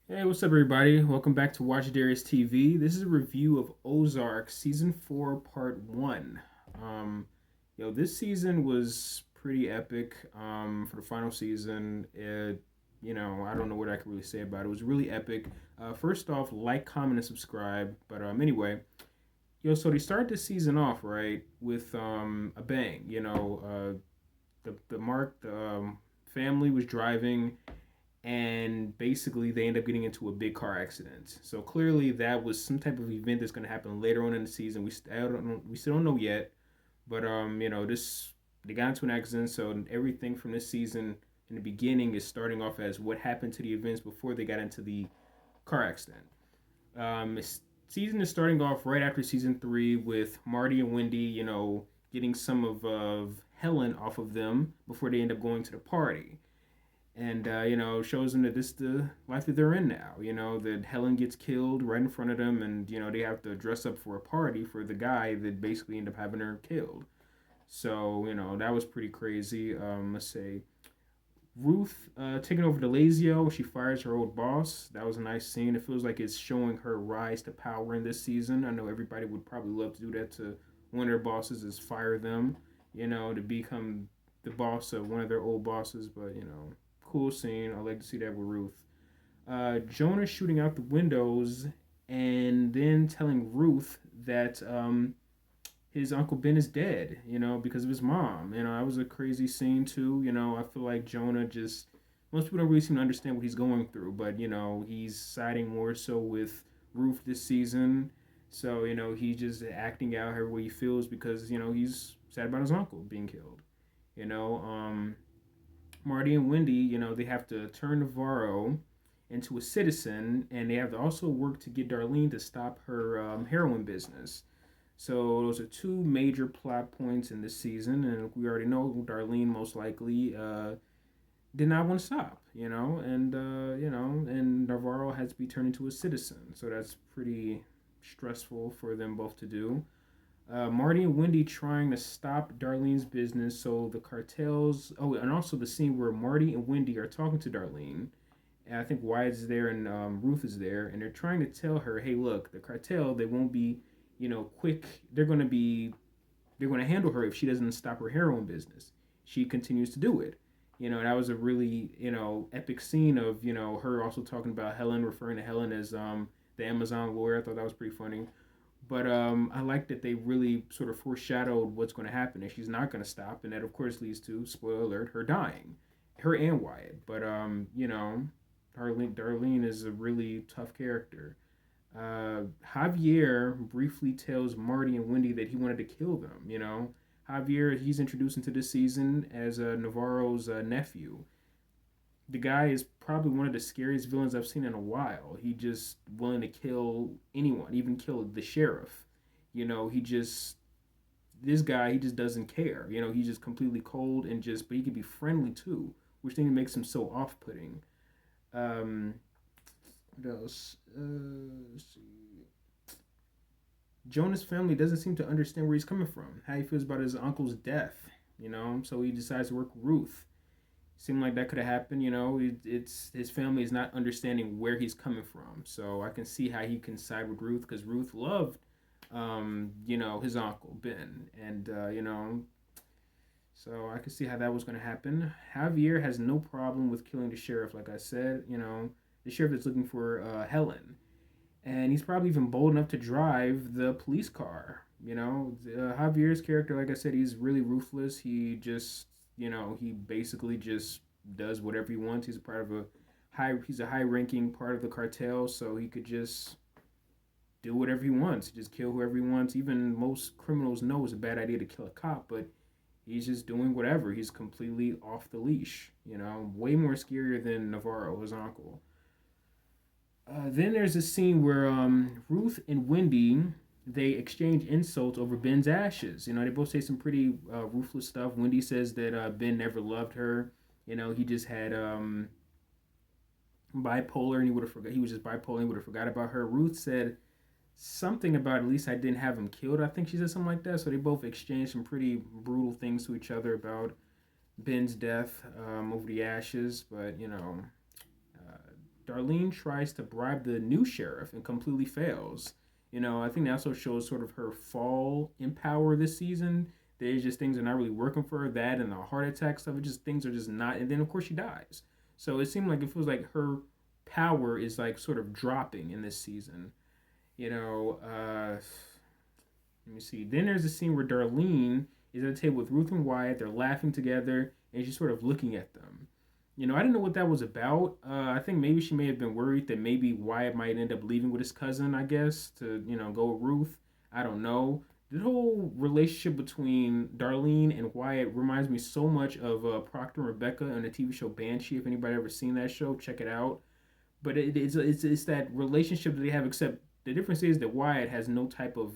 Hey, what's up, everybody? Welcome back to Watch Darius TV. This is a review of Ozark Season 4, Part 1. Um, this season was pretty epic for the final season. I don't know what I can really say about it. It was really epic. First off, like, comment, and subscribe. But anyway, so they started the season off, right, with a bang. The family was driving and basically they end up getting into a big car accident. So clearly that was some type of event that's going to happen later on in the season. We still don't know yet, but this they got into an accident. So everything from this season in the beginning is starting off as what happened to the events before they got into the car accident. This season is starting off right after season 3 with Marty and Wendy, getting some of Helen off of them before they end up going to the party and shows them that this is the life that they're in now. That Helen gets killed right in front of them, and they have to dress up for a party for the guy that basically ended up having her killed. So that was pretty crazy. Let's say Ruth taking over the Lazio. She fires her old boss. That was a nice scene. It feels like it's showing her rise to power in this season. I know everybody would probably love to do that to one of their bosses is fire them, to become the boss of one of their old bosses. But cool scene. I like to see that with Ruth. Jonah shooting out the windows and then telling Ruth that his Uncle Ben is dead, because of his mom. That was a crazy scene too. I feel like Jonah just most people don't really seem to understand what he's going through, but he's siding more so with Ruth this season. So, he's just acting out however he feels because, he's sad about his uncle being killed. You know, um, Marty and Wendy, they have to turn Navarro into a citizen, and they have to also work to get Darlene to stop her heroin business. So those are two major plot points in this season, and we already know Darlene most likely did not want to stop, and Navarro has to be turned into a citizen. So that's pretty stressful for them both to do. Marty and Wendy trying to stop Darlene's business so the cartels. Oh, and also the scene where Marty and Wendy are talking to Darlene. And I think Wyatt's there and Ruth is there, and they're trying to tell her, "Hey, look, the cartel. They won't be, quick. They're going to handle her if she doesn't stop her heroin business. She continues to do it." That was a really epic scene of her also talking about Helen, referring to Helen as the Amazon lawyer. I thought that was pretty funny. But I like that they really sort of foreshadowed what's going to happen, and she's not going to stop, and that of course leads to spoiler alert, her dying, her and Wyatt. But Darlene is a really tough character. Javier briefly tells Marty and Wendy that he wanted to kill them. Javier he's introduced into this season as Navarro's nephew. The guy is probably one of the scariest villains I've seen in a while. He just willing to kill anyone, even kill the sheriff. He just this guy he just doesn't care. He's just completely cold and just but he can be friendly too, which thing makes him so off putting. Um what else? Let's see. Jonah's family doesn't seem to understand where he's coming from, how he feels about his uncle's death, so he decides to work with Ruth. Seemed like that could have happened. It's his family is not understanding where he's coming from. So I can see how he can side with Ruth because Ruth loved, his uncle Ben, and so I can see how that was going to happen. Javier has no problem with killing the sheriff, like I said. The sheriff is looking for Helen, and he's probably even bold enough to drive the police car. Javier's character, like I said, he's really ruthless. He just, he basically just does whatever he wants. He's a high-ranking part of the cartel, so he could just do whatever he wants, just kill whoever he wants. Even most criminals know it's a bad idea to kill a cop, but he's just doing whatever. He's completely off the leash. Way more scarier than Navarro, his uncle. Then there's a scene where Ruth and Wendy they exchange insults over Ben's ashes. They both say some pretty ruthless stuff. Wendy says that Ben never loved her. He just had bipolar and he would have forgot. He was just bipolar and he would have forgot about her. Ruth said something about at least I didn't have him killed. I think she said something like that. So they both exchanged some pretty brutal things to each other about Ben's death over the ashes. But Darlene tries to bribe the new sheriff and completely fails. I think that also shows sort of her fall in power this season. There's just things are not really working for her. That and the heart attack stuff, it just things are just not. And then of course she dies. So it seemed like it feels like her power is like sort of dropping in this season. You know, let me see. Then there's a scene where Darlene is at a table with Ruth and Wyatt. They're laughing together, and she's sort of looking at them. I didn't know what that was about. I think maybe she may have been worried that maybe Wyatt might end up leaving with his cousin, I guess, to, go with Ruth. I don't know. The whole relationship between Darlene and Wyatt reminds me so much of Proctor and Rebecca on the TV show Banshee. If anybody ever seen that show, check it out. But it's that relationship that they have, except the difference is that Wyatt has no type of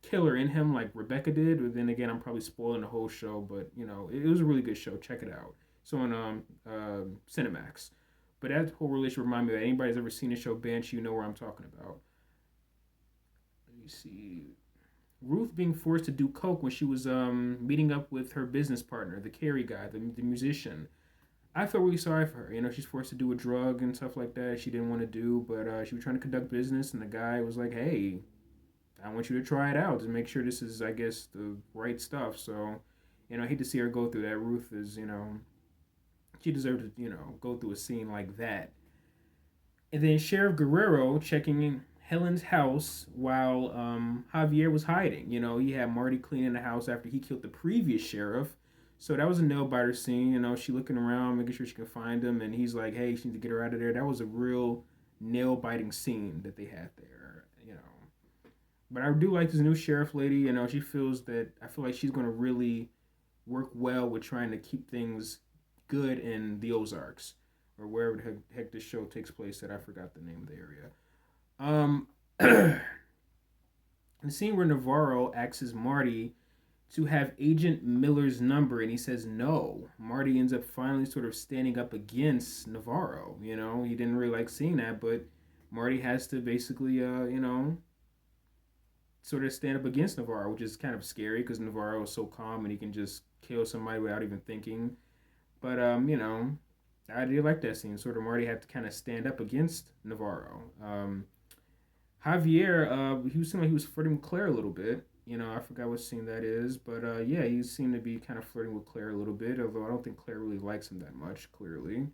killer in him like Rebecca did. But then again, I'm probably spoiling the whole show, but it was a really good show. Check it out. It's on Cinemax. But that whole relationship reminded me that anybody's ever seen the show Banshee, you know where I'm talking about. Let me see. Ruth being forced to do coke when she was meeting up with her business partner, the Carrie guy, the musician. I felt really sorry for her. She's forced to do a drug and stuff like that she didn't want to do, but she was trying to conduct business, and the guy was like, "Hey, I want you to try it out to make sure this is, I guess, the right stuff." So, I hate to see her go through that. Ruth is, she deserved to, go through a scene like that. And then Sheriff Guerrero checking in Helen's house while Javier was hiding. He had Marty cleaning the house after he killed the previous sheriff. So that was a nail biter scene. She looking around, making sure she can find him, and he's like, "Hey, she needs to get her out of there." That was a real nail biting scene that they had there. But I do like this new sheriff lady. She feels that I feel like she's going to really work well with trying to keep things good in the Ozarks or wherever the heck this show takes place. That I forgot the name of the area. The scene where Navarro asks Marty to have Agent Miller's number and he says no. Marty ends up finally sort of standing up against Navarro. He didn't really like seeing that, but Marty has to basically, sort of stand up against Navarro, which is kind of scary because Navarro is so calm and he can just kill somebody without even thinking. But I did like that scene. Sort of Marty had to kind of stand up against Navarro. Javier, he seemed like he was flirting with Claire a little bit. I forgot what scene that is, but yeah, he seemed to be kind of flirting with Claire a little bit. Although I don't think Claire really likes him that much. Clearly,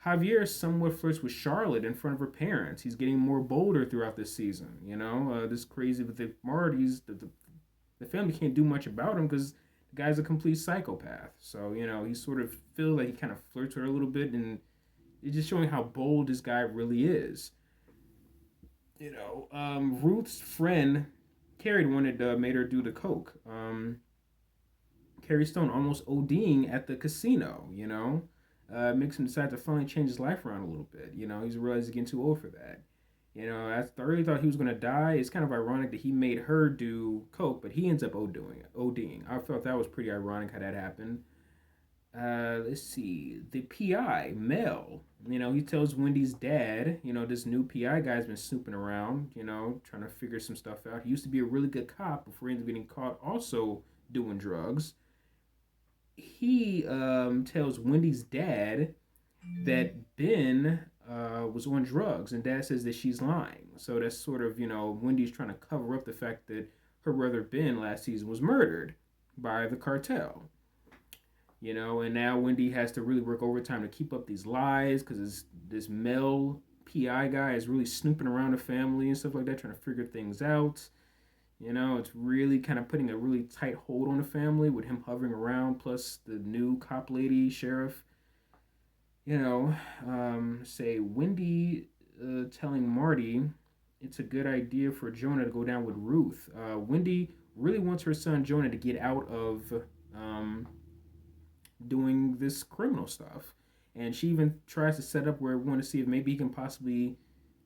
Javier somewhat flirts with Charlotte in front of her parents. He's getting more bolder throughout this season. This crazy with the Martys. The family can't do much about him because the guy's a complete psychopath. So he sort of feels like he kind of flirts with her a little bit, and it's just showing how bold this guy really is. Ruth's friend Carrie wanted made her do the coke. Carrie Stone almost ODing at the casino. Makes him decide to finally change his life around a little bit. He's realized he's getting too old for that. I really thought he was gonna die. It's kind of ironic that he made her do coke, but he ends up ODing. I felt that was pretty ironic how that happened. Let's see. The PI, Mel. He tells Wendy's dad, this new PI guy's been snooping around, trying to figure some stuff out. He used to be a really good cop before he ended up getting caught also doing drugs. He tells Wendy's dad that Ben was on drugs, and dad says that she's lying. So that's sort of, Wendy's trying to cover up the fact that her brother Ben last season was murdered by the cartel. And now Wendy has to really work overtime to keep up these lies because this Mel PI guy is really snooping around the family and stuff like that, trying to figure things out. It's really kind of putting a really tight hold on the family with him hovering around, plus the new cop lady, sheriff. Say Wendy telling Marty it's a good idea for Jonah to go down with Ruth. Wendy really wants her son Jonah to get out of doing this criminal stuff. And she even tries to set up where we want to see if maybe he can possibly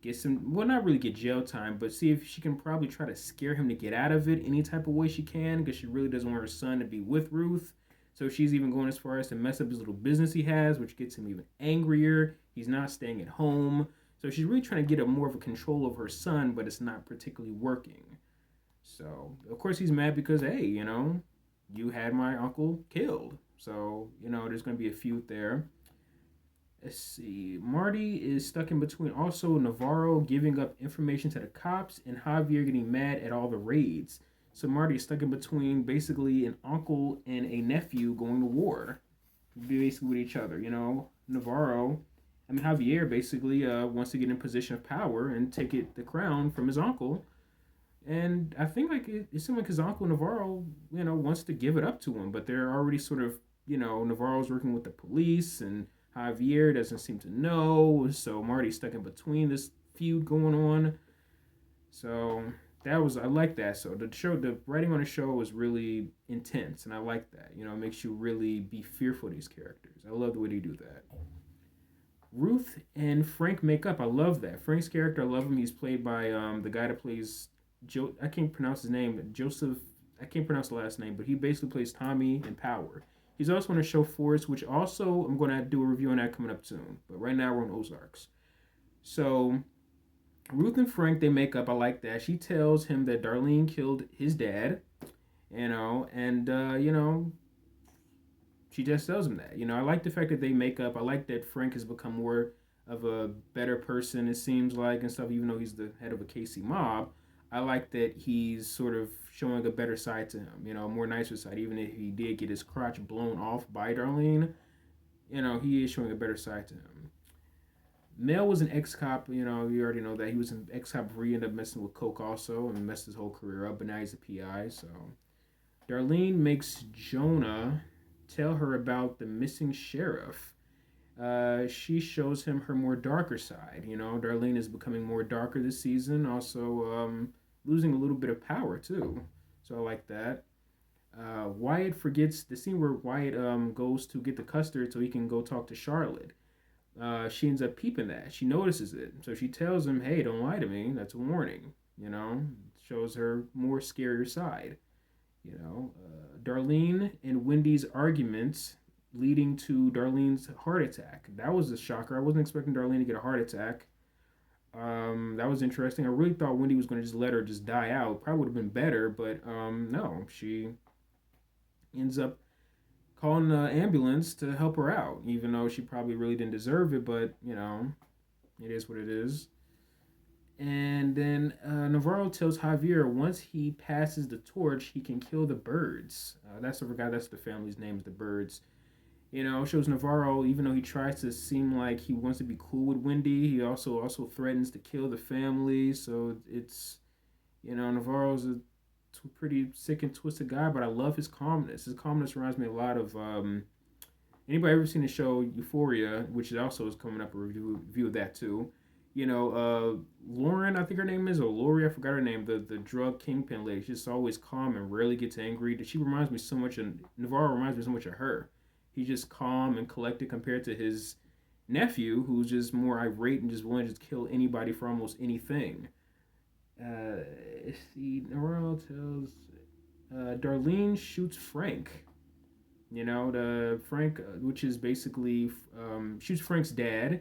get some, well, not really get jail time, but see if she can probably try to scare him to get out of it any type of way she can, because she really doesn't want her son to be with Ruth. So she's even going as far as to mess up his little business he has, which gets him even angrier. He's not staying at home. So she's really trying to get a more of a control of her son, but it's not particularly working. So, of course, he's mad because, hey, you had my uncle killed. So, there's going to be a feud there. let's see. Marty is stuck in between also Navarro giving up information to the cops and Javier getting mad at all the raids. So Marty is stuck in between basically an uncle and a nephew going to war, basically with each other. Navarro, I mean Javier basically wants to get in position of power and take the crown from his uncle. And I think like it seemed like his uncle Navarro, wants to give it up to him, but they're already sort of, Navarro's working with the police, and Javier doesn't seem to know. So Marty's stuck in between this feud going on. So I like that. So the writing on the show was really intense, and I like that. It makes you really be fearful of these characters. I love the way they do that. Ruth and Frank make up. I love that. Frank's character, I love him. He's played by the guy that plays I can't pronounce his name. Joseph. I can't pronounce the last name, but he basically plays Tommy in Power. He's also on the show Force, which also I'm going to do a review on that coming up soon. But right now we're on Ozarks. So Ruth and Frank, they make up. I like that. She tells him that Darlene killed his dad, and she just tells him that. I like the fact that they make up. I like that Frank has become more of a better person, it seems like, and stuff, even though he's the head of a KC mob. I like that he's sort of showing a better side to him, a more nicer side, even if he did get his crotch blown off by Darlene. He is showing a better side to him. Mel was an ex-cop, you already know that. He was an ex-cop before he ended up messing with coke also and messed his whole career up, but now he's a PI, so. Darlene makes Jonah tell her about the missing sheriff. She shows him her more darker side. Darlene is becoming more darker this season, also losing a little bit of power too. So I like that. Wyatt forgets the scene where Wyatt goes to get the custard so he can go talk to Charlotte. She ends up peeping that. She notices it. So she tells him, hey, don't lie to me. That's a warning. Shows her more scarier side. Darlene and Wendy's arguments leading to Darlene's heart attack. That was a shocker. I wasn't expecting Darlene to get a heart attack. That was interesting. I really thought Wendy was going to just let her just die out. Probably would have been better, but no. She ends up calling the ambulance to help her out, even though she probably really didn't deserve it, but, it is what it is. And then Navarro tells Javier once he passes the torch, he can kill the birds. That's the family's name, is the birds. Shows Navarro, even though he tries to seem like he wants to be cool with Wendy, he also threatens to kill the family. So it's, Navarro's a pretty sick and twisted guy, but I love his calmness. His calmness reminds me a lot of anybody ever seen the show Euphoria, which also is coming up a review of that too. Lauren, I think her name is, or Lori, I forgot her name, the drug kingpin lady. She's just always calm and rarely gets angry. She reminds me so much, and Navarro reminds me so much of her. He's just calm and collected compared to his nephew, who's just more irate and just willing to just kill anybody for almost anything. Navarro tells Darlene shoots Frank. The Frank, which is basically shoots Frank's dad,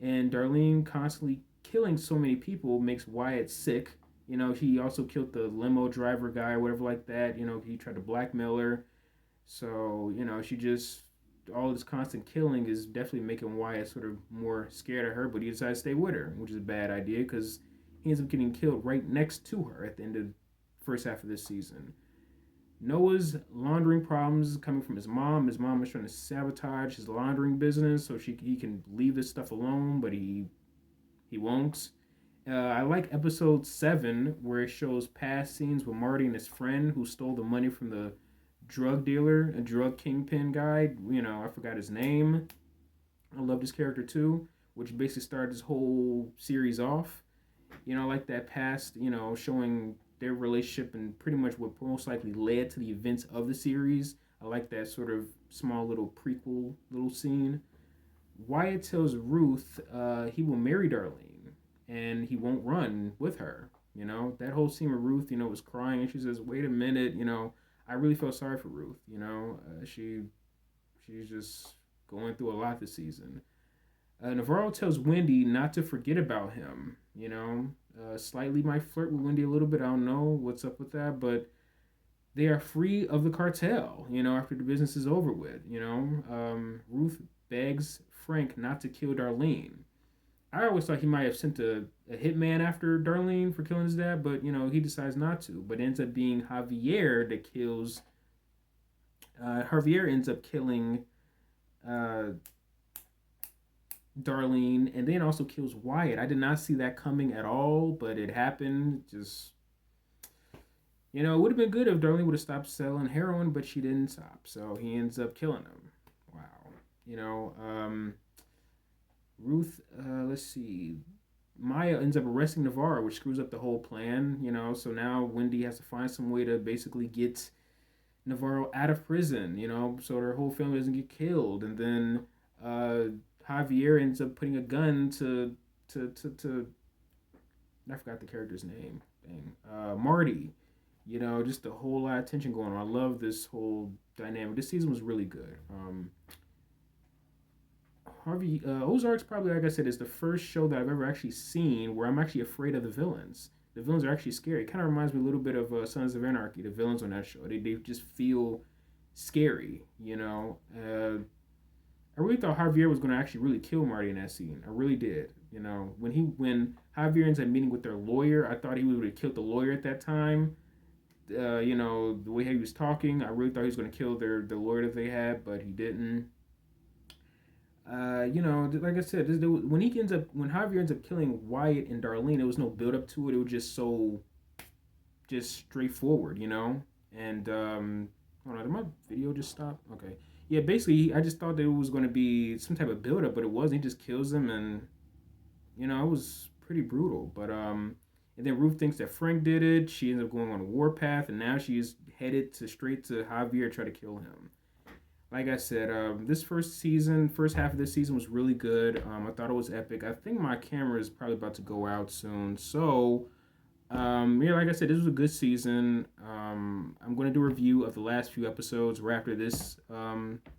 and Darlene constantly killing so many people makes Wyatt sick. He also killed the limo driver guy or whatever like that. He tried to blackmail her. So, she just, all this constant killing is definitely making Wyatt sort of more scared of her, but he decides to stay with her, which is a bad idea because he ends up getting killed right next to her at the end of the first half of this season. Noah's laundering problems coming from his mom. His mom is trying to sabotage his laundering business so he can leave this stuff alone, but he won't. I like episode 7 where it shows past scenes with Marty and his friend who stole the money from the drug dealer, a drug kingpin guy. I forgot his name. I love this character too, which basically started this whole series off. I like that past, showing their relationship and pretty much what most likely led to the events of the series. I like that sort of small little prequel little scene. Wyatt tells Ruth he will marry Darlene and he won't run with her. That whole scene with Ruth, was crying, and she says, wait a minute, I really felt sorry for Ruth. She's just going through a lot this season. Navarro tells Wendy not to forget about him. Slightly might flirt with Wendy a little bit. I don't know what's up with that, but they are free of the cartel. After the business is over with. Ruth begs Frank not to kill Darlene. I always thought he might have sent a hitman after Darlene for killing his dad, but he decides not to. But it ends up being Javier that kills. Javier ends up killing uh, Darlene, and then also kills Wyatt. I did not see that coming at all, but it happened. Just it would have been good if Darlene would have stopped selling heroin, but she didn't stop. So he ends up killing him. Wow. Ruth. Let's see. Maya ends up arresting Navarro, which screws up the whole plan. So now Wendy has to find some way to basically get Navarro out of prison. So their whole family doesn't get killed, and then Javier ends up putting a gun to I forgot the character's name. Dang. Marty. Just a whole lot of tension going on. I love this whole dynamic. This season was really good. Ozark's probably, like I said, is the first show that I've ever actually seen where I'm actually afraid of the villains. The villains are actually scary. It kind of reminds me a little bit of Sons of Anarchy. The villains on that show, they just feel scary. I really thought Javier was going to actually really kill Marty in that scene. I really did. When Javier ends up meeting with their lawyer, I thought he would have killed the lawyer at that time. The way he was talking, I really thought he was going to kill the lawyer that they had, but he didn't. Like I said, when Javier ends up killing Wyatt and Darlene, there was no build up to it. It was just straightforward, And hold on, did my video just stop? Okay. Yeah, basically, I just thought that it was going to be some type of build up, but it wasn't. He just kills him, and it was pretty brutal. But and then Ruth thinks that Frank did it. She ends up going on a warpath, and now she's headed straight to Javier to try to kill him. Like I said, this first half of this season was really good. I thought it was epic. I think my camera is probably about to go out soon. So, like I said, this was a good season. I'm going to do a review of the last few episodes right after this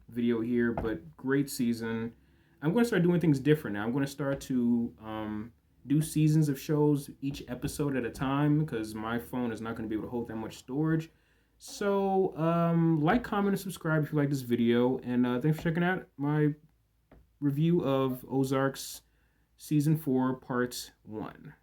video here, but great season. I'm going to start doing things different now. I'm going to start to do seasons of shows each episode at a time because my phone is not going to be able to hold that much storage. So, like, comment, and subscribe if you like this video. And thanks for checking out my review of Ozark's Season 4, Part 1.